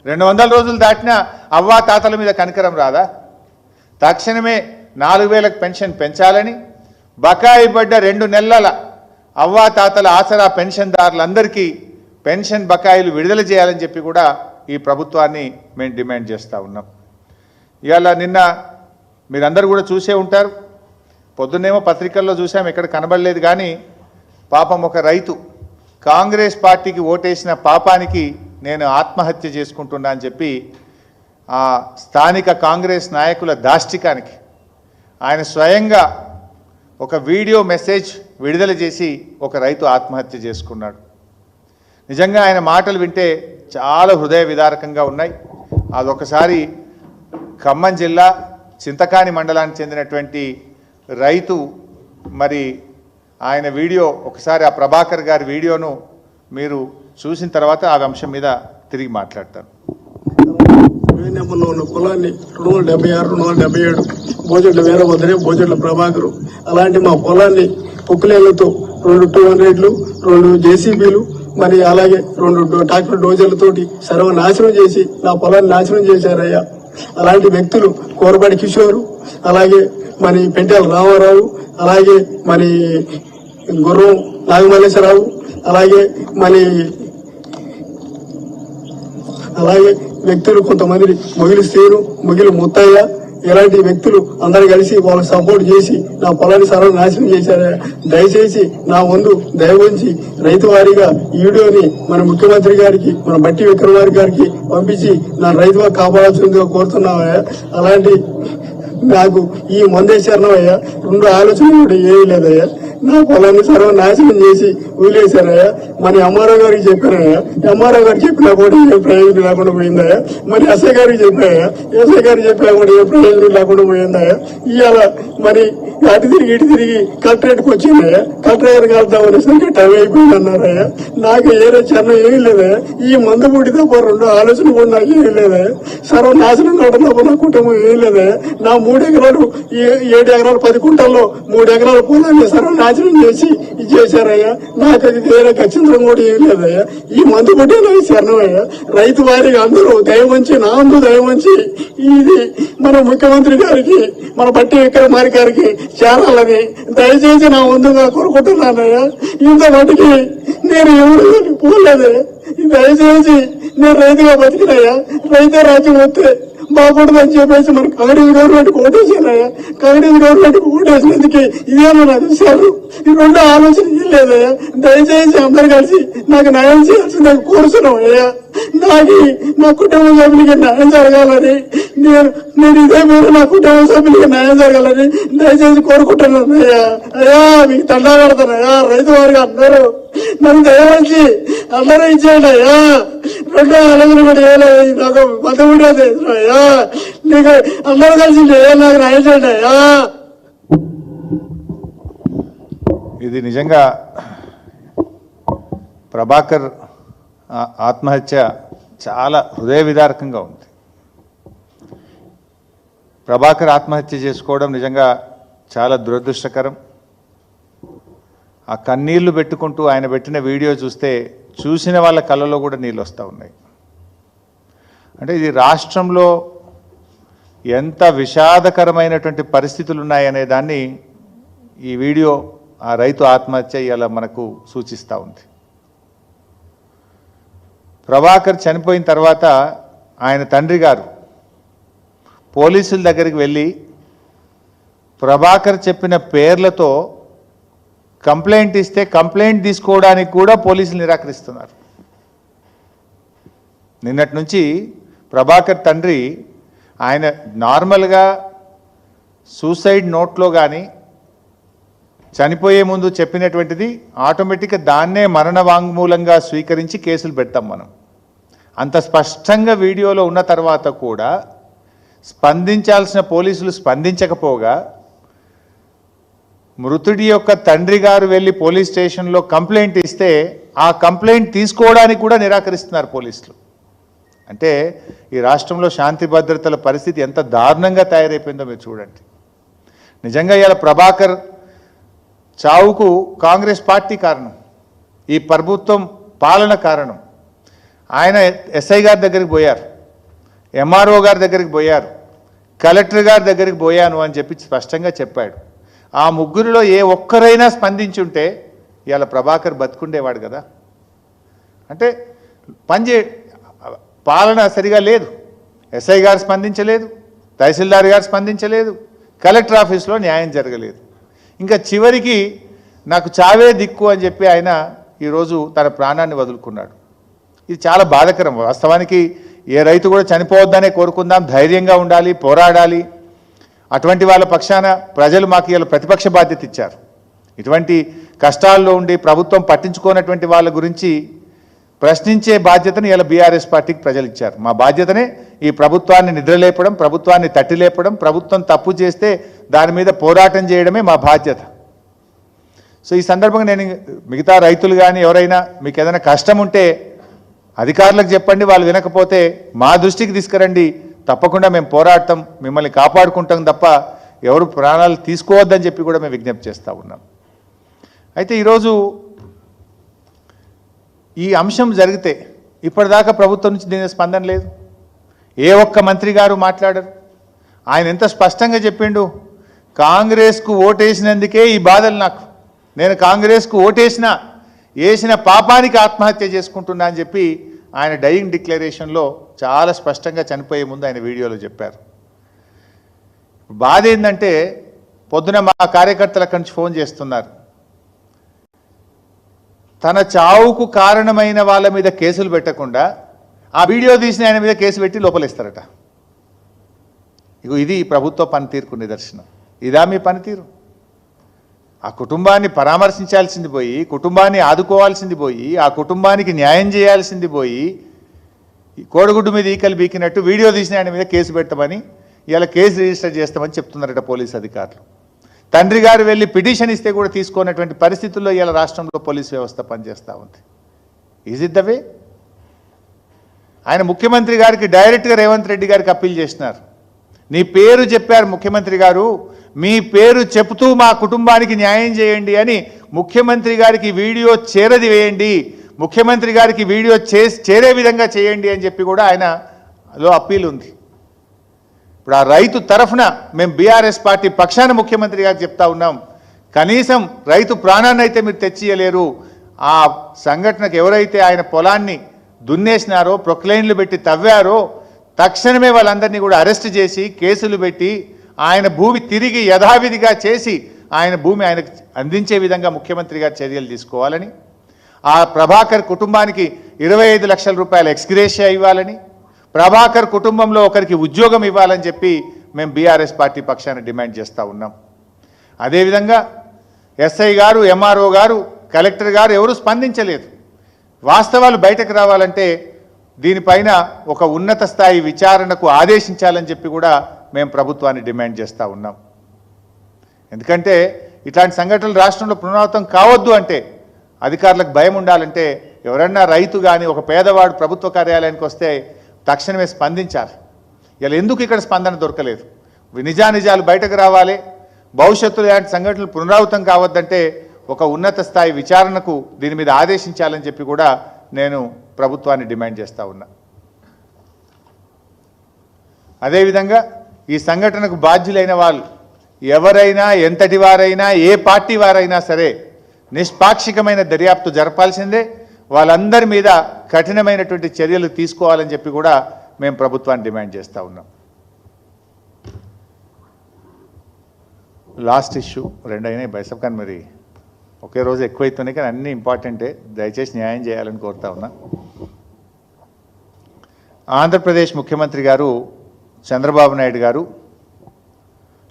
200 రోజులు దాటినా అవ్వా తాతల మీద కనికరం రాదా? తక్షణమే 4000కు పెన్షన్ పెంచాలని, బకాయి పడ్డ 2 నెలల అవ్వా తాతల ఆసరా పెన్షన్దారులందరికీ పెన్షన్ బకాయిలు విడుదల చేయాలని చెప్పి కూడా ఈ ప్రభుత్వాన్ని మేము డిమాండ్ చేస్తూ ఉన్నాం. ఇవాళ నిన్న మీరందరూ కూడా చూసే ఉంటారు, పొద్దున్నేమో పత్రికల్లో చూసాం, ఎక్కడ కనబడలేదు. కానీ పాపం ఒక రైతు కాంగ్రెస్ పార్టీకి ఓటేసిన పాపానికి నేను ఆత్మహత్య చేసుకుంటున్నా అని చెప్పి ఆ స్థానిక కాంగ్రెస్ నాయకుల దాష్టికానికి ఆయన స్వయంగా ఒక వీడియో మెసేజ్ విడుదల చేసి ఒక రైతు ఆత్మహత్య చేసుకున్నాడు. నిజంగా ఆయన మాటలు వింటే చాలా హృదయ విదారకంగా ఉన్నాయి. అదొకసారి ఖమ్మం జిల్లా చింతకాని మండలానికి చెందినటువంటి రైతు మరి ఆయన వీడియో ఒకసారి ఆ ప్రభాకర్ గారి వీడియోను మీరు చూసిన తర్వాత ఆ అంశం మీద తిరిగి మాట్లాడతాను. ఉన్న పొలాన్ని 276, 277 భోజట్ల వీరభద్రే, భోజట్ల ప్రభాకరు. అలాంటి మా పొలాన్ని పొక్కులేళ్లతో 2 200లు, 2 జేసీబీలు, మరి అలాగే 2 ట్రాక్టర్ డోజర్లతోటి సర్వనాశనం చేసి నా పొలాన్ని నాశనం చేశారయ్యా. అలాంటి వ్యక్తులు కోరబడి కిషోరు, అలాగే మరి పెంటెల రామారావు, అలాగే మరి గుర్రం నాగమల్లేశ్వరరావు, అలాగే వ్యక్తులు కొంతమంది మొగిలి శ్రీను, మొగిలి ముత్తయ్య, ఇలాంటి వ్యక్తులు అందరు కలిసి వాళ్ళకి సపోర్ట్ చేసి నా పొలాన్ని సర్వనాశనం చేశారు. దయచేసి నా ముందు దయవంచి రైతు వారీగా ఈ వీడియోని మన ముఖ్యమంత్రి గారికి, మన బట్టి విక్రమార్క గారికి పంపించి నా రైతుగా కాపాడాల్సిందిగా కోరుతున్నామయ్యా. అలాంటి నాకు ఈ మందేశ్వరణమయ్యా 2 ఆలోచనలు కూడా ఏమీ లేదయ్యా. నా పొలాన్ని సర్వనాశనం చేసి వదిలేశారయ్యా. మరి ఎంఆర్ఓ గారికి చెప్పారయ్యా, ఎంఆర్ఓ గారికి చెప్పినా కూడా ఏ ప్రయోజనం లేకుండా పోయిందయ్యా. మరి ఎస్ఐ గారికి చెప్పాయా, ఎస్ఐ గారికి చెప్పినా కూడా ఏ ప్రయోజనం లేకుండా పోయిందయ్యా. ఇవాళ మరి అటు తిరిగి కలెక్టరేట్కి వచ్చిందయ్యా. కలెక్టర్ గారికి వెళ్తామనేసరికి టైం అయిపోయింది అన్నారయ్యా. నాకు ఏదో చిన్న ఏమీ లేదయ్యా. ఈ మందు పుట్టి తప్ప 2 ఆలోచన కూడా నాకు ఏమీ లేదయ్యా. సర్వనాశనం కావడం తప్ప నా కుటుంబం ఏమీ లేదయ్యా. నా 3 ఎకరాలు 7 ఎకరాలు 10 కుంటల్లో 3 ఎకరాల పొలాన్ని సర్వనాశనం చేసి ఇది చేశారయ్యా. నాకు అది వేరే ఖచ్చితంగా కూడా ఏం లేదయ్యా. ఈ మందు పుట్టే నాకు శరణమయ్యా. రైతు వారికి అందరూ దయవంచి, నా అందు దయవంచి ఇది మన ముఖ్యమంత్రి గారికి, మన బట్టి విక్రమార్క గారికి చేరాలని దయచేసి నా ముందుగా కోరుకుంటున్నానయ్యా. ఇంత మటుకి నేను ఎవరు పోలేదే. దయచేసి నేను రైతుగా బతికినయ్యా. రైతే రాజ్యం వస్తే బాగుంటుందని చెప్పేసి మన కాంగ్రెస్ గవర్నమెంట్ ఓటేసానయ్యా. కాంగ్రెస్ గవర్నమెంట్ ఓటేసినందుకే ఇదేనా నాకు విషయాలు. ఈ 2 ఆలోచన లేదయ్యా. దయచేసి అందరు కలిసి నాకు న్యాయం చేయాల్సిందే కోరుతున్నాం అయ్యా. నా కుటుంబ సభ్యులకి న్యాయం జరగాలని నేను ఇదే మీరు నా కుటుంబ సభ్యులకి న్యాయం జరగాలని దయచేసి కోరుకుంటున్నాను అయ్యా. అయ్యా మీకు తండా పెడతానయ్యా. రైతు వారికి అందరూ నన్ను దయవచ్చి అందరూ ఇచ్చేయండి అయ్యా. 2 ఆలోచన కూడా ఏలేదు. నాకు మతముండేది అయ్యా. నీకు అందరూ కలిసి నాకు న్యాయం చేయండి అయ్యా. ఇది నిజంగా ప్రభాకర్ ఆత్మహత్య చాలా హృదయ విదారకంగా ఉంది. ప్రభాకర్ ఆత్మహత్య చేసుకోవడం నిజంగా చాలా దురదృష్టకరం. ఆ కన్నీళ్లు పెట్టుకుంటూ ఆయన పెట్టిన వీడియో చూస్తే చూసిన వాళ్ళ కళ్ళలో కూడా నీళ్ళు వస్తూ ఉన్నాయి. అంటే ఇది రాష్ట్రంలో ఎంత విషాదకరమైనటువంటి పరిస్థితులు ఉన్నాయనే దాన్ని ఈ వీడియో, ఆ రైతు ఆత్మహత్య ఇలా మనకు సూచిస్తూ ఉంది. ప్రభాకర్ చనిపోయిన తర్వాత ఆయన తండ్రి గారు పోలీసుల దగ్గరికి వెళ్ళి ప్రభాకర్ చెప్పిన పేర్లతో కంప్లైంట్ ఇస్తే కంప్లైంట్ తీసుకోవడానికి కూడా పోలీసులు నిరాకరిస్తున్నారు. నిన్నటి నుంచి ప్రభాకర్ తండ్రి ఆయన నార్మల్గా సూసైడ్ నోట్లో కానీ చనిపోయే ముందు చెప్పినటువంటిది ఆటోమేటిక్గా దాన్నే మరణ వాంగ్మూలంగా స్వీకరించి కేసులు పెడతాం మనం. అంత స్పష్టంగా వీడియోలో ఉన్న తర్వాత కూడా స్పందించాల్సిన పోలీసులు స్పందించకపోగా మృతుడి యొక్క తండ్రి గారు వెళ్ళి పోలీస్ స్టేషన్లో కంప్లైంట్ ఇస్తే ఆ కంప్లైంట్ తీసుకోవడానికి కూడా నిరాకరిస్తున్నారు పోలీసులు. అంటే ఈ రాష్ట్రంలో శాంతి భద్రతల పరిస్థితి ఎంత దారుణంగా తయారైపోయిందో మీరు చూడండి. నిజంగా ఇలా ప్రభాకర్ చావుకు కాంగ్రెస్ పార్టీ కారణం, ఈ ప్రభుత్వం పాలన కారణం. ఆయన ఎస్ఐ గారి దగ్గరికి పోయారు, ఎంఆర్ఓ గారి దగ్గరికి పోయారు, కలెక్టర్ గారి దగ్గరికి పోయాను అని చెప్పి స్పష్టంగా చెప్పాడు. ఆ ముగ్గురిలో ఏ ఒక్కరైనా స్పందించి ఉంటే ఇవాళ ప్రభాకర్ బతుకుండేవాడు కదా. అంటే పాలన సరిగా లేదు. ఎస్ఐ గారు స్పందించలేదు, తహసీల్దార్ గారు స్పందించలేదు, కలెక్టర్ ఆఫీస్లో న్యాయం జరగలేదు. ఇంకా చివరికి నాకు చావే దిక్కు అని చెప్పి ఆయన ఈరోజు తన ప్రాణాన్ని వదులుకున్నాడు. ఇది చాలా బాధాకరం. వాస్తవానికి ఏ రైతు కూడా చనిపోవద్దనే కోరుకుందాం, ధైర్యంగా ఉండాలి, పోరాడాలి. అటువంటి వాళ్ళ పక్షాన ప్రజలు మాకు ఇలా ప్రతిపక్ష బాధ్యత ఇచ్చారు. ఇటువంటి కష్టాల్లో ఉండి ప్రభుత్వం పట్టించుకోనటువంటి వాళ్ళ గురించి ప్రశ్నించే బాధ్యతను ఇలా బీఆర్ఎస్ పార్టీకి ప్రజలు ఇచ్చారు. మా బాధ్యతనే ఈ ప్రభుత్వాన్ని నిద్రలేపడం, ప్రభుత్వాన్ని తట్టిలేపడం, ప్రభుత్వం తప్పు చేస్తే దాని మీద పోరాటం చేయడమే మా బాధ్యత. సో ఈ సందర్భంగా నేను మిగతా రైతులు కానీ ఎవరైనా మీకు ఏదైనా కష్టం ఉంటే అధికారులకు చెప్పండి, వాళ్ళు వినకపోతే మా దృష్టికి తీసుకురండి, తప్పకుండా మేము పోరాడతాం, మిమ్మల్ని కాపాడుకుంటాం తప్ప ఎవరు ప్రాణాలు తీసుకోవద్దని చెప్పి కూడా మేము విజ్ఞప్తి చేస్తూ ఉన్నాం. అయితే ఈరోజు ఈ అంశం జరిగితే ఇప్పటిదాకా ప్రభుత్వం నుంచి దీని స్పందన లేదు. ఏ ఒక్క మంత్రి గారు మాట్లాడరు. ఆయన ఎంత స్పష్టంగా చెప్పిండు, కాంగ్రెస్కు ఓటేసినందుకే ఈ బాధలు నాకు, నేను కాంగ్రెస్కు వేసిన పాపానికి ఆత్మహత్య చేసుకుంటున్నా అని చెప్పి ఆయన డయింగ్ డిక్లరేషన్లో చాలా స్పష్టంగా చనిపోయే ముందు ఆయన వీడియోలో చెప్పారు. బాధ ఏంటంటే పొద్దున మా కార్యకర్తల నుంచి ఫోన్ చేస్తున్నారు, తన చావుకు కారణమైన వాళ్ళ మీద కేసులు పెట్టకుండా ఆ వీడియో తీసిన ఆయన మీద కేసు పెట్టి లోపలిస్తారట. ఇది ప్రభుత్వ పనితీరుకు నిదర్శనం. ఇదా మీ పనితీరు? ఆ కుటుంబాన్ని పరామర్శించాల్సింది పోయి, కుటుంబాన్ని ఆదుకోవాల్సింది పోయి, ఆ కుటుంబానికి న్యాయం చేయాల్సింది పోయి, కోడిగుడ్డు మీద ఈకలు బీకినట్టు వీడియో తీసిన ఆయన మీద కేసు పెట్టమని, ఇలా కేసు రిజిస్టర్ చేస్తామని చెప్తున్నారట పోలీసు అధికారులు. తండ్రి గారు వెళ్ళి పిటిషన్ ఇస్తే కూడా తీసుకున్నటువంటి పరిస్థితుల్లో ఇలా రాష్ట్రంలో పోలీసు వ్యవస్థ పనిచేస్తూ ఉంది. Is it the way? ఆయన ముఖ్యమంత్రి గారికి డైరెక్ట్గా రేవంత్ రెడ్డి గారికి అప్పీల్ చేసినారు. నీ పేరు చెప్పారు ముఖ్యమంత్రి గారు, మీ పేరు చెబుతూ మా కుటుంబానికి న్యాయం చేయండి అని ముఖ్యమంత్రి గారికి వీడియో చేరదివేయండి, ముఖ్యమంత్రి గారికి వీడియో చేరే విధంగా చేయండి అని చెప్పి కూడా ఆయనలో అప్పీల్ ఉంది. ఇప్పుడు ఆ రైతు తరఫున మేము బీఆర్ఎస్ పార్టీ పక్షాన ముఖ్యమంత్రి గారికి చెప్తా ఉన్నాం, కనీసం రైతు ప్రాణాన్ని అయితే మీరు తెచ్చియలేరు. ఆ సంఘటనకు ఎవరైతే ఆయన పొలాన్ని దున్నేసినారో, ప్రొక్లైన్లు పెట్టి తవ్వారో, తక్షణమే వాళ్ళందరినీ కూడా అరెస్ట్ చేసి కేసులు పెట్టి ఆయన భూమి తిరిగి యథావిధిగా చేసి ఆయన భూమి ఆయనకు అందించే విధంగా ముఖ్యమంత్రి గారు చర్యలు తీసుకోవాలని, ఆ ప్రభాకర్ కుటుంబానికి 25 లక్షల రూపాయల ఎక్స్గ్రేషియా ఇవ్వాలని, ప్రభాకర్ కుటుంబంలో ఒకరికి ఉద్యోగం ఇవ్వాలని చెప్పి మేము బీఆర్ఎస్ పార్టీ పక్షాన డిమాండ్ చేస్తూ ఉన్నాం. అదేవిధంగా ఎస్ఐ గారు, ఎంఆర్ఓ గారు, కలెక్టర్ గారు ఎవరు స్పందించలేదు. వాస్తవాలు బయటకు రావాలంటే దీనిపైన ఒక ఉన్నత స్థాయి విచారణకు ఆదేశించాలని చెప్పి కూడా మేము ప్రభుత్వాన్ని డిమాండ్ చేస్తూ ఉన్నాం. ఎందుకంటే ఇట్లాంటి సంఘటనలు రాష్ట్రంలో పునరావృతం కావద్దు అంటే, అధికారులకు భయం ఉండాలంటే, ఎవరన్నా రైతు కానీ ఒక పేదవాడు ప్రభుత్వ కార్యాలయానికి వస్తే తక్షణమే స్పందించాలి. ఇలా ఎందుకు ఇక్కడ స్పందన దొరకలేదు? నిజానిజాలు బయటకు రావాలి. భవిష్యత్తులో ఇలాంటి సంఘటనలు పునరావృతం కావద్దంటే ఒక ఉన్నత స్థాయి విచారణకు దీని మీద ఆదేశించాలని చెప్పి కూడా నేను ప్రభుత్వాన్ని డిమాండ్ చేస్తూ ఉన్నా. అదేవిధంగా ఈ సంఘటనకు బాధ్యులైన వాళ్ళు ఎవరైనా, ఎంతటి వారైనా, ఏ పార్టీ వారైనా సరే నిష్పాక్షికమైన దర్యాప్తు జరపాల్సిందే. వాళ్ళందరి మీద కఠినమైనటువంటి చర్యలు తీసుకోవాలని చెప్పి కూడా మేము ప్రభుత్వాన్ని డిమాండ్ చేస్తూ ఉన్నాం. లాస్ట్ ఇష్యూ 2 అయినాయి బైసప్, కానీ మరి ఒకే రోజు ఎక్కువైతున్నాయి, కానీ అన్నీ ఇంపార్టెంటే. దయచేసి న్యాయం చేయాలని కోరుతా ఉన్నా. ఆంధ్రప్రదేశ్ ముఖ్యమంత్రి గారు చంద్రబాబు నాయుడు గారు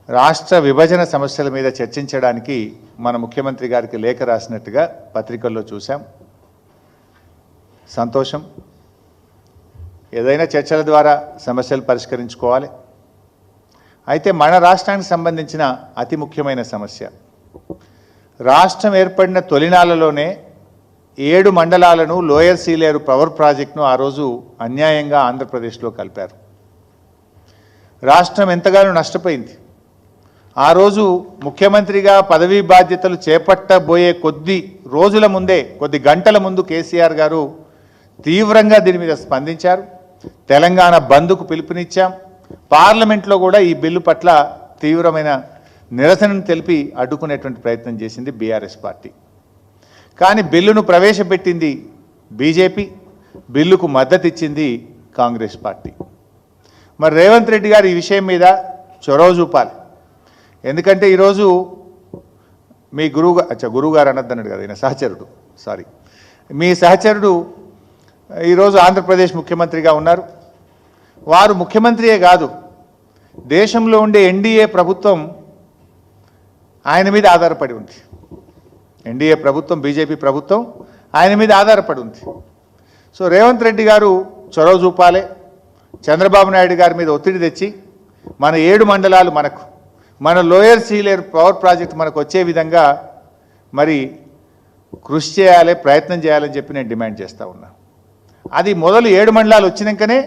రాష్ట్ర విభజన సమస్యల మీద చర్చించడానికి మన ముఖ్యమంత్రి గారికి లేఖ రాసినట్టుగా పత్రికల్లో చూసాం. సంతోషం. ఏదైనా చర్చల ద్వారా సమస్యలు పరిష్కరించుకోవాలి. అయితే మన రాష్ట్రానికి సంబంధించిన అతి ముఖ్యమైన సమస్య, రాష్ట్రం ఏర్పడిన తొలినాళ్లలోనే 7 మండలాలను లోయర్ సీలేరు పవర్ ప్రాజెక్టును ఆ రోజు అన్యాయంగా ఆంధ్రప్రదేశ్లో కలిపారు. రాష్ట్రం ఎంతగానో నష్టపోయింది. ఆ రోజు ముఖ్యమంత్రిగా పదవీ బాధ్యతలు చేపట్టబోయే కొద్ది రోజుల ముందే, కొద్ది గంటల ముందు కేసీఆర్ గారు తీవ్రంగా దీని మీద స్పందించారు. తెలంగాణ బంద్కు పిలుపునిచ్చాం. పార్లమెంట్లో కూడా ఈ బిల్లు పట్ల తీవ్రమైన నిరసనను తెలిపి అడ్డుకునేటువంటి ప్రయత్నం చేసింది బీఆర్ఎస్ పార్టీ. కానీ బిల్లును ప్రవేశపెట్టింది బీజేపీ, బిల్లుకు మద్దతు ఇచ్చింది కాంగ్రెస్ పార్టీ. మరి రేవంత్ రెడ్డి గారు ఈ విషయం మీద చొరవ చూపాలి. ఎందుకంటే ఈరోజు మీ గురువు గారు అనొద్దన్నాడు కదా, ఈయన సహచరుడు, సారీ, మీ సహచరుడు ఈరోజు ఆంధ్రప్రదేశ్ ముఖ్యమంత్రిగా ఉన్నారు. వారు ముఖ్యమంత్రియే కాదు, దేశంలో ఉండే ఎన్డీఏ ప్రభుత్వం ఆయన మీద ఆధారపడి ఉంది. ఎన్డీఏ ప్రభుత్వం, బీజేపీ ప్రభుత్వం ఆయన మీద ఆధారపడి ఉంది. సో రేవంత్ రెడ్డి గారు చొరవ చూపాలి. చంద్రబాబు నాయుడు గారి మీద ఒత్తిడి తెచ్చి మన 7 మండలాలు మన లోయర్ సీలేరు పవర్ ప్రాజెక్ట్ మనకు వచ్చే విధంగా మరి కృషి చేయాలి, ప్రయత్నం చేయాలని చెప్పి నేను డిమాండ్ చేస్తూ ఉన్నా. అది మొదలు 7 మండలాలు వచ్చినాకనే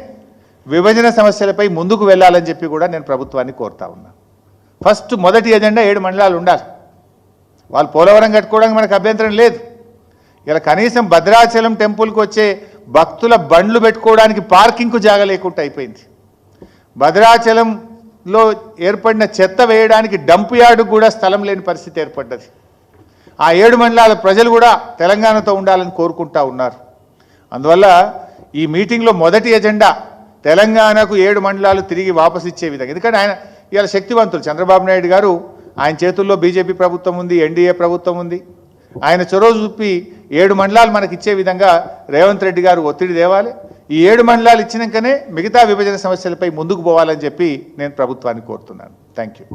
విభజన సమస్యలపై ముందుకు వెళ్ళాలని చెప్పి కూడా నేను ప్రభుత్వాన్ని కోరుతా ఉన్నా. ఫస్ట్ మొదటి ఎజెండా 7 మండలాలు ఉండాలి. వాళ్ళు పోలవరం కట్టుకోవడానికి మనకు అభ్యంతరం లేదు. ఇలా కనీసం భద్రాచలం టెంపుల్కి వచ్చే భక్తుల బండ్లు పెట్టుకోవడానికి పార్కింగ్కు జాగా లేకుండా అయిపోయింది. భద్రాచలంలో ఏర్పడిన చెత్త వేయడానికి డంప్ యార్డు కూడా స్థలం లేని పరిస్థితి ఏర్పడ్డది. ఆ 7 మండలాల ప్రజలు కూడా తెలంగాణతో ఉండాలని కోరుకుంటా ఉన్నారు. అందువల్ల ఈ మీటింగ్లో మొదటి ఎజెండా తెలంగాణకు 7 మండలాలు తిరిగి వాపసు ఇచ్చే విధంగా. ఎందుకంటే ఆయన ఇవాళ శక్తివంతులు. చంద్రబాబు నాయుడు గారు, ఆయన చేతుల్లో బీజేపీ ప్రభుత్వం ఉంది, ఎన్డీఏ ప్రభుత్వం ఉంది. ఆయన చొరవ చూపి 7 మండలాలు మనకి ఇచ్చే విధంగా రేవంత్ రెడ్డి గారు ఒత్తిడి తేవాలి. ఈ 7 మండలాలు ఇచ్చినాకనే మిగతా విభజన సమస్యలపై ముందుకు పోవాలని చెప్పి నేను ప్రభుత్వాన్ని కోరుతున్నాను. Thank you.